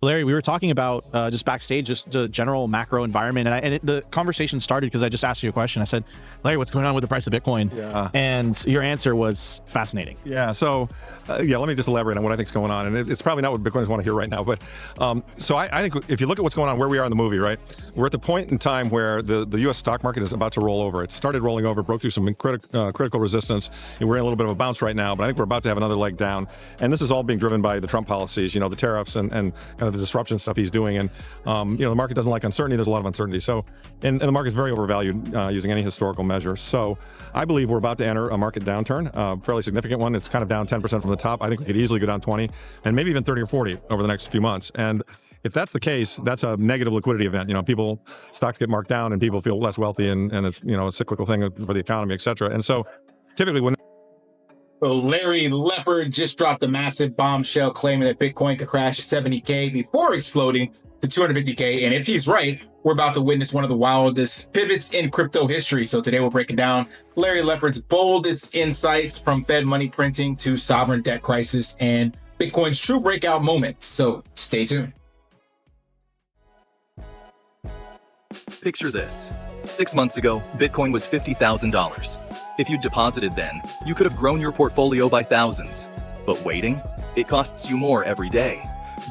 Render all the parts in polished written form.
Larry, we were talking about just backstage, just the general macro environment, and the conversation started because I just asked you a question. I said, Larry, what's going on with the price of Bitcoin? Yeah. And your answer was fascinating. Yeah. So, let me just elaborate on what I think is going on. And it's probably not what Bitcoiners want to hear right now. But so I think if you look at what's going on, where we are in the movie, right? We're at the point in time where the U.S. stock market is about to roll over. It started rolling over, broke through some critical resistance. And we're in a little bit of a bounce right now, but I think we're about to have another leg down. And this is all being driven by the Trump policies, the tariffs and kind of the disruption stuff he's doing. And, the market doesn't like uncertainty. There's a lot of uncertainty. So, and the market's very overvalued using any historical measure. So I believe we're about to enter a market downturn, fairly significant one. It's kind of down 10% from the top. I think we could easily go down 20 and maybe even 30 or 40 over the next few months. And if that's the case, that's a negative liquidity event. Stocks get marked down and people feel less wealthy and it's, a cyclical thing for the economy, et cetera. And so typically when So Larry Lepard just dropped a massive bombshell claiming that Bitcoin could crash to 70K before exploding to 250K. And if he's right, we're about to witness one of the wildest pivots in crypto history. So today we're breaking down Larry Lepard's boldest insights from Fed money printing to sovereign debt crisis and Bitcoin's true breakout moments. So stay tuned. Picture this. 6 months ago, Bitcoin was $50,000. If you'd deposited then, you could have grown your portfolio by thousands. But waiting? It costs you more every day.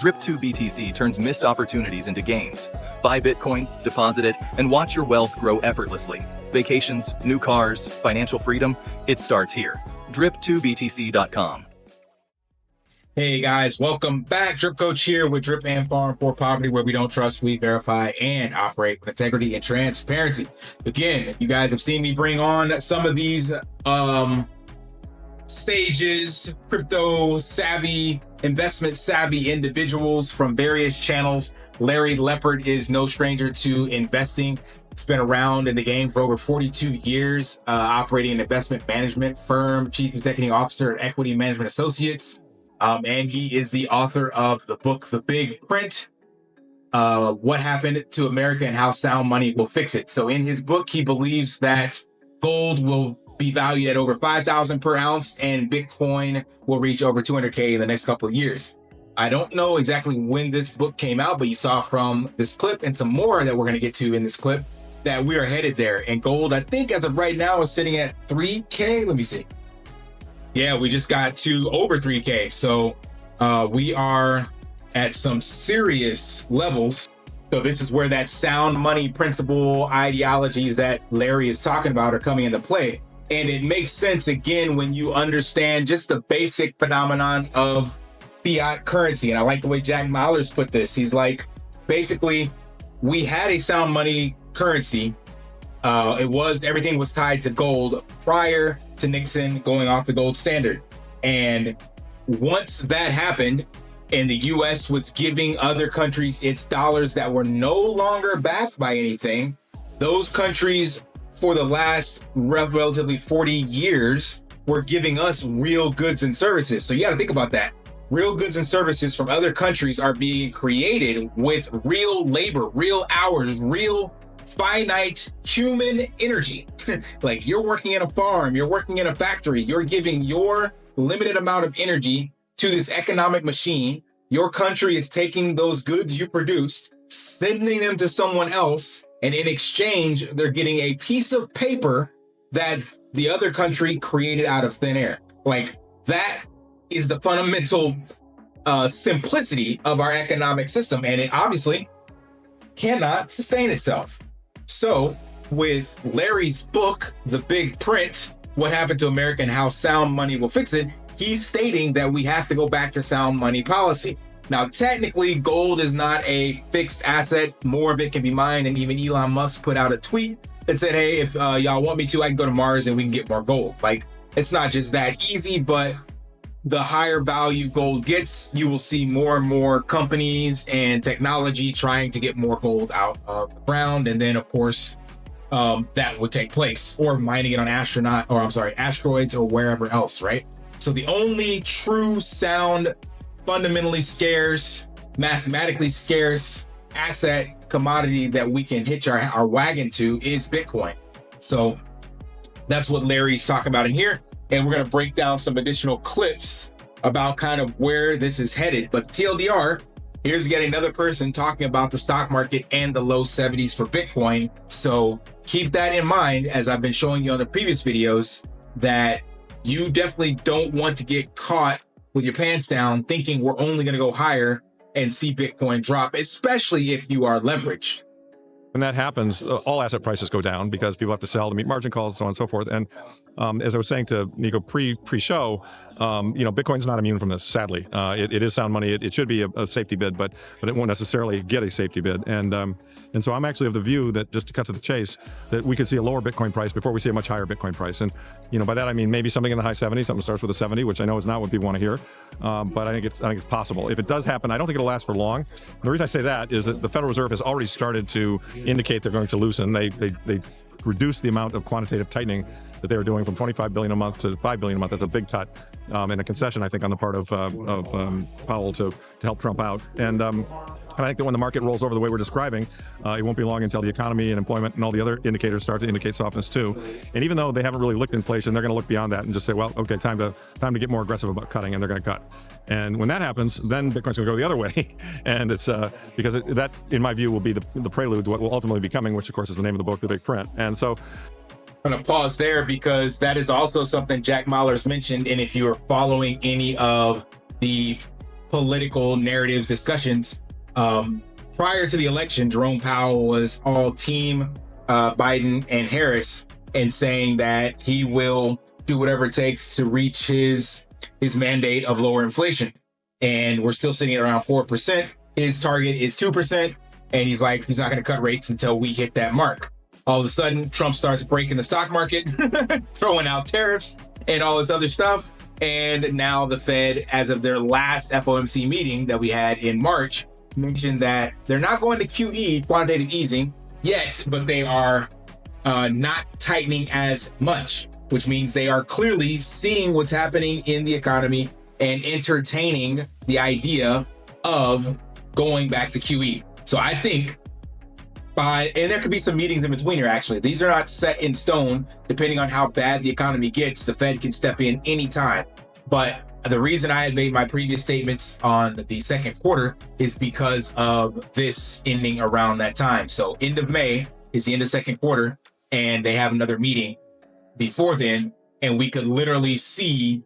Drip2 BTC turns missed opportunities into gains. Buy Bitcoin, deposit it, and watch your wealth grow effortlessly. Vacations, new cars, financial freedom, it starts here. Drip2BTC.com. Hey guys, welcome back. Drip Coach here with Drip and Farm for Poverty, where we don't trust, we verify, and operate with integrity and transparency. Again, you guys have seen me bring on some of these stages, crypto savvy, investment savvy individuals from various channels. Larry Lepard is no stranger to investing. It's been around in the game for over 42 years, operating an investment management firm, chief executive officer at Equity Management Associates. And he is the author of the book, The Big Print, What Happened to America and How Sound Money Will Fix It. So in his book, he believes that gold will be valued at over 5,000 per ounce and Bitcoin will reach over 200K in the next couple of years. I don't know exactly when this book came out, but you saw from this clip and some more that we're going to get to in this clip that we are headed there. And gold, I think as of right now, is sitting at 3K. Let me see. Yeah, we just got to over 3K. So we are at some serious levels. So this is where that sound money principle ideologies that Larry is talking about are coming into play. And it makes sense, again, when you understand just the basic phenomenon of fiat currency. And I like the way Jack Mallers put this. He's like, basically, we had a sound money currency. Everything was tied to gold prior to Nixon going off the gold standard. And once that happened and the US was giving other countries its dollars that were no longer backed by anything, those countries for the last relatively 40 years were giving us real goods and services. So you got to think about that. Real goods and services from other countries are being created with real labor, real hours, real finite human energy. Like you're working in a farm, you're working in a factory, you're giving your limited amount of energy to this economic machine. Your country is taking those goods you produced, sending them to someone else, and in exchange, they're getting a piece of paper that the other country created out of thin air. Like that is the fundamental simplicity of our economic system, and it obviously cannot sustain itself. So with Larry's book, The Big Print, What Happened to America and How Sound Money Will Fix It, he's stating that we have to go back to sound money policy. Now, technically, gold is not a fixed asset. More of it can be mined, and even Elon Musk put out a tweet that said, hey, if y'all want me to, I can go to Mars and we can get more gold. Like, it's not just that easy, but the higher value gold gets, you will see more and more companies and technology trying to get more gold out of the ground. And then, of course, that would take place, or mining it on asteroids or wherever else, right? So the only true sound, fundamentally scarce, mathematically scarce asset commodity that we can hitch our wagon to is Bitcoin. So that's what Larry's talking about in here. And we're going to break down some additional clips about kind of where this is headed. But TLDR, here's yet another person talking about the stock market and the low 70s for Bitcoin. So keep that in mind, as I've been showing you on the previous videos, that you definitely don't want to get caught with your pants down thinking we're only going to go higher and see Bitcoin drop, especially if you are leveraged. When that happens, all asset prices go down because people have to sell to meet margin calls, so on and so forth. And as I was saying to Nico pre-show, Bitcoin's not immune from this, sadly. It is sound money. It should be a safety bid, but it won't necessarily get a safety bid. And so I'm actually of the view that, just to cut to the chase, that we could see a lower Bitcoin price before we see a much higher Bitcoin price. And by that I mean maybe something in the high 70s, something starts with a 70, which I know is not what people want to hear. But I think it's possible. If it does happen, I don't think it'll last for long. And the reason I say that is that the Federal Reserve has already started to indicate they're going to loosen. They reduced the amount of quantitative tightening that they were doing from 25 billion a month to 5 billion a month. That's a big cut, and a concession, I think, on the part of Powell to help Trump out. And I think that when the market rolls over the way we're describing, it won't be long until the economy and employment and all the other indicators start to indicate softness too. And even though they haven't really licked inflation, they're going to look beyond that and just say, well, okay, time to get more aggressive about cutting, and they're going to cut. And when that happens, then Bitcoin's going to go the other way. And it's because that, in my view, will be the prelude to what will ultimately be coming, which of course is the name of the book, The Big Print. And so I'm going to pause there because that is also something Jack Mallers mentioned. And if you are following any of the political narratives discussions, prior to the election, Jerome Powell was all team Biden and Harris, and saying that he will do whatever it takes to reach his mandate of lower inflation. And we're still sitting at around 4%. His target is 2%. And he's like, he's not going to cut rates until we hit that mark. All of a sudden, Trump starts breaking the stock market, throwing out tariffs and all this other stuff. And now the Fed, as of their last FOMC meeting that we had in March, mentioned that they're not going to QE, quantitative easing, yet, but they are not tightening as much, which means they are clearly seeing what's happening in the economy and entertaining the idea of going back to QE. So I think and there could be some meetings in between here, actually. These are not set in stone. Depending on how bad the economy gets, the Fed can step in anytime. But the reason I had made my previous statements on the second quarter is because of this ending around that time. So end of May is the end of second quarter, and they have another meeting before then, and we could literally see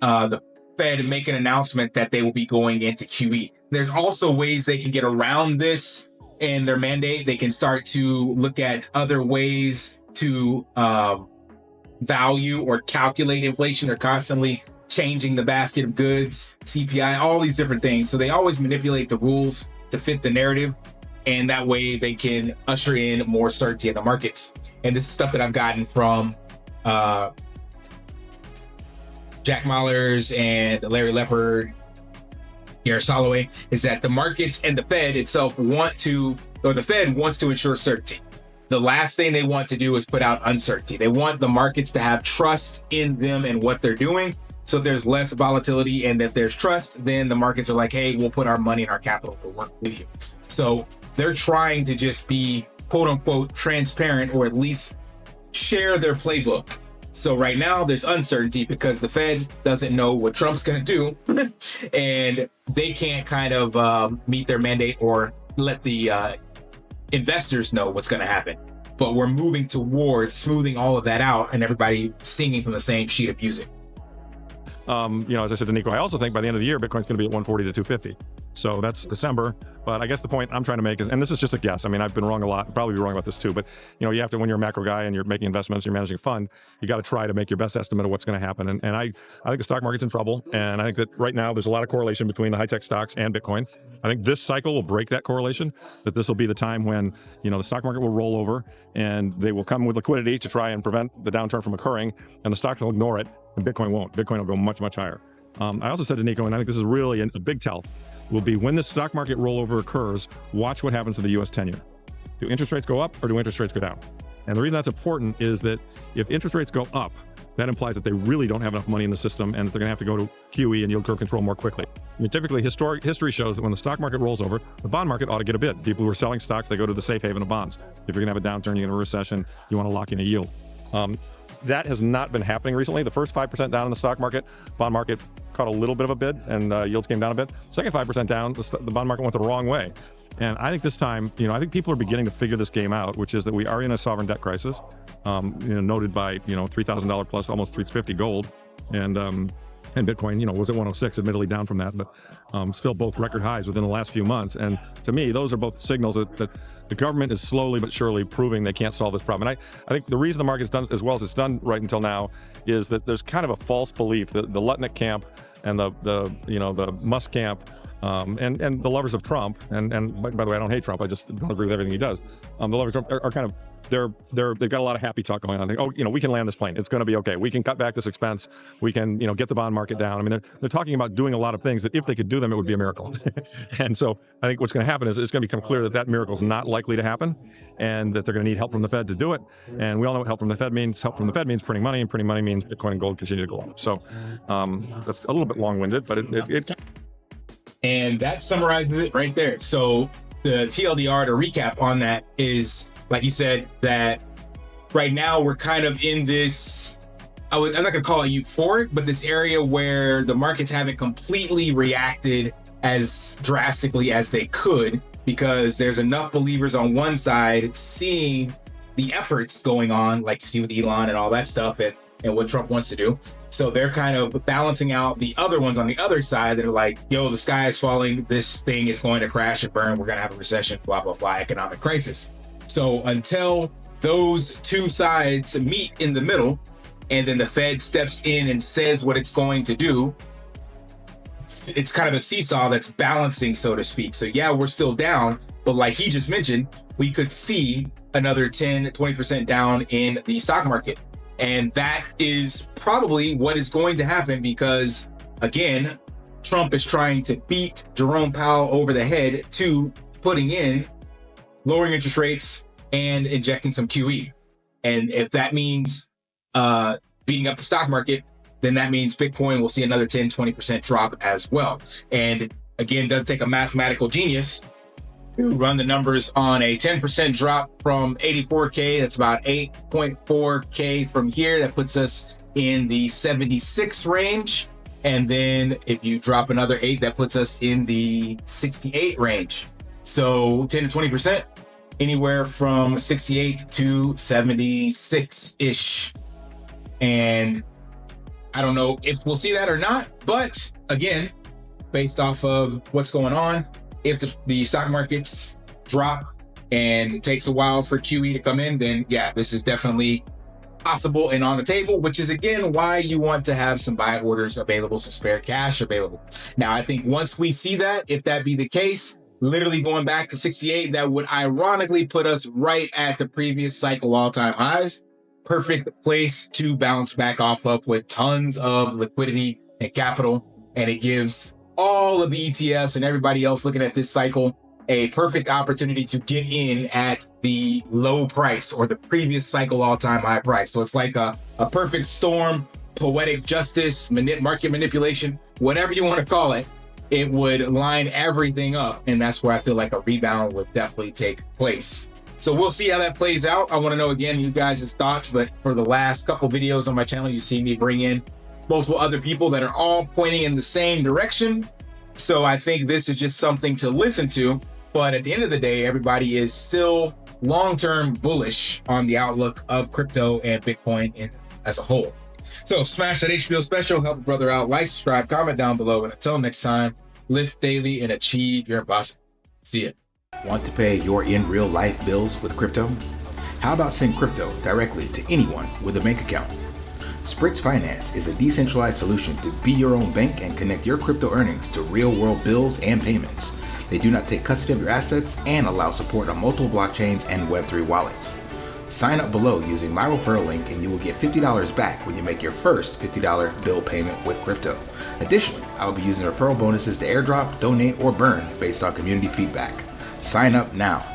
the Fed make an announcement that they will be going into QE. There's also ways they can get around this in their mandate. They can start to look at other ways to value or calculate inflation. They're constantly changing the basket of goods, CPI, all these different things. So they always manipulate the rules to fit the narrative, and that way they can usher in more certainty in the markets. And this is stuff that I've gotten from Jack Mallers and Larry Lepard, Gary Soloway, is that the markets and the Fed itself the Fed wants to ensure certainty. The last thing they want to do is put out uncertainty. They want the markets to have trust in them and what they're doing. So if there's less volatility and if there's trust, then the markets are like, hey, we'll put our money and our capital to work with you. So they're trying to just be quote unquote transparent, or at least share their playbook. So right now there's uncertainty because the Fed doesn't know what Trump's going to do and they can't kind of meet their mandate or let the investors know what's going to happen. But we're moving towards smoothing all of that out and everybody singing from the same sheet of music. As I said to Nico, I also think by the end of the year, Bitcoin's going to be at 140 to 250. So that's December. But I guess the point I'm trying to make is, and this is just a guess. I mean, I've been wrong a lot, probably be wrong about this too, but you have to, when you're a macro guy and you're making investments, you're managing a fund, you got to try to make your best estimate of what's going to happen. And I think the stock market's in trouble. And I think that right now there's a lot of correlation between the high-tech stocks and Bitcoin. I think this cycle will break that correlation, that this will be the time when, the stock market will roll over and they will come with liquidity to try and prevent the downturn from occurring, and the stocks will ignore it and Bitcoin won't. Bitcoin will go much, much higher. I also said to Nico, and I think this is really a big tell, will be when the stock market rollover occurs, watch what happens to the U.S. 10-year. Do interest rates go up or do interest rates go down? And the reason that's important is that if interest rates go up, that implies that they really don't have enough money in the system and that they're going to have to go to QE and yield curve control more quickly. I mean, typically, history shows that when the stock market rolls over, the bond market ought to get a bid. People who are selling stocks, they go to the safe haven of bonds. If you're going to have a downturn, you're going to have a recession, you want to lock in a yield. that has not been happening recently. The first 5% down in the stock market, bond market caught a little bit of a bid, and yields came down a bit. Second 5% down, the bond market went the wrong way. And I think this time, I think people are beginning to figure this game out, which is that we are in a sovereign debt crisis, noted by, $3,000 plus almost 350 gold. And Bitcoin, was at 106, admittedly down from that, but still both record highs within the last few months. And to me, those are both signals that the government is slowly but surely proving they can't solve this problem. And I think the reason the market's done as well as it's done right until now is that there's kind of a false belief that the Lutnick camp and the Musk camp and the lovers of Trump, and by the way, I don't hate Trump, I just don't agree with everything he does. The lovers of Trump are kind of, they've got a lot of happy talk going on. They, we can land this plane. It's going to be okay. We can cut back this expense. We can, get the bond market down. I mean, they're talking about doing a lot of things that if they could do them, it would be a miracle. And so I think what's going to happen is it's going to become clear that miracle is not likely to happen, and that they're going to need help from the Fed to do it. And we all know what help from the Fed means. Help from the Fed means printing money, and printing money means Bitcoin and gold continue to go up. So that's a little bit long-winded, but it And that summarizes it right there. So the TLDR, to recap on that, is, like you said, that right now we're kind of in this, I'm not going to call it euphoric, but this area where the markets haven't completely reacted as drastically as they could, because there's enough believers on one side seeing the efforts going on, like you see with Elon and all that stuff, and what Trump wants to do. So they're kind of balancing out the other ones on the other side that are like, yo, the sky is falling, this thing is going to crash and burn, we're going to have a recession, blah, blah, blah, economic crisis. So until those two sides meet in the middle, and then the Fed steps in and says what it's going to do, it's kind of a seesaw that's balancing, so to speak. So yeah, we're still down, but like he just mentioned, we could see another 10, 20% down in the stock market. And that is probably what is going to happen, because again, Trump is trying to beat Jerome Powell over the head to putting in lowering interest rates and injecting some QE. And if that means beating up the stock market, then that means Bitcoin will see another 10, 20% drop as well. And again, it does take a mathematical genius to run the numbers on a 10% drop from 84K. That's about 8.4K from here. That puts us in the 76 range. And then if you drop another 8, that puts us in the 68 range. So 10 to 20%, anywhere from 68 to 76-ish. And I don't know if we'll see that or not, but again, based off of what's going on, if the stock markets drop and it takes a while for QE to come in, then yeah, this is definitely possible and on the table, which is again why you want to have some buy orders available, some spare cash available. Now, I think once we see that, if that be the case, literally going back to 68, that would ironically put us right at the previous cycle all-time highs. Perfect place to bounce back off of with tons of liquidity and capital, and it gives all of the ETFs and everybody else looking at this cycle a perfect opportunity to get in at the low price or the previous cycle all-time high price. So it's like a perfect storm, poetic justice, market manipulation, whatever you want to call it. It would line everything up, and that's where I feel like a rebound would definitely take place. So we'll see how that plays out. I want to know, again, you guys' thoughts, but for the last couple videos on my channel, you see me bring in multiple other people that are all pointing in the same direction. So I think this is just something to listen to. But at the end of the day, everybody is still long-term bullish on the outlook of crypto and Bitcoin as a whole. So smash that HBO special, help a brother out, like, subscribe, comment down below. And until next time, live daily and achieve your impossible. See ya. Want to pay your in real life bills with crypto? How about send crypto directly to anyone with a bank account? Spritz Finance is a decentralized solution to be your own bank and connect your crypto earnings to real-world bills and payments. They do not take custody of your assets and allow support on multiple blockchains and Web3 wallets. Sign up below using my referral link and you will get $50 back when you make your first $50 bill payment with crypto. Additionally, I will be using referral bonuses to airdrop, donate, or burn based on community feedback. Sign up now